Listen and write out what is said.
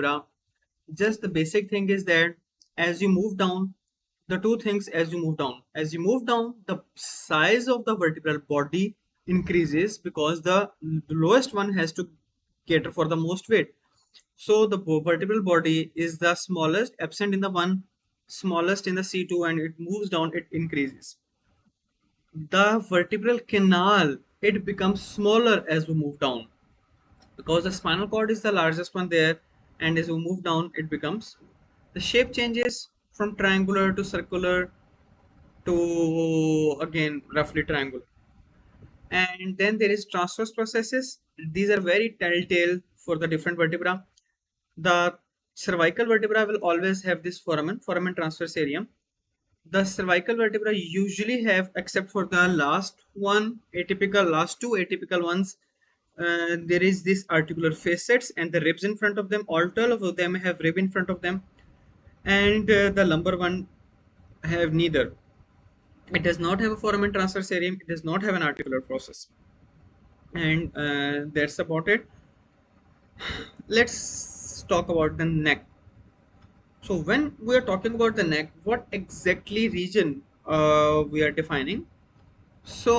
vertebra. Just the basic thing is that as you move down, the two things as you move down, the size of the vertebral body increases because the lowest one has to cater for the most weight. So the vertebral body is the smallest, absent in the one, smallest in the C2, and it moves down, it increases. The vertebral canal, it becomes smaller as we move down because the spinal cord is the largest one there, and as we move down it becomes, the shape changes from triangular to circular to again roughly triangular. And then there is transverse processes. These are very telltale for the different vertebra. The cervical vertebra will always have this foramen transversarium. The cervical vertebra usually have, except for the last two atypical ones, there is this articular facets and the ribs in front of them. All 12 of them have rib in front of them, and the lumbar one have neither. It does not have a foramen transversarium. It does not have an articular process, and that's about it. Let's talk about the neck. So when we are talking about the neck, what exactly region we are defining? So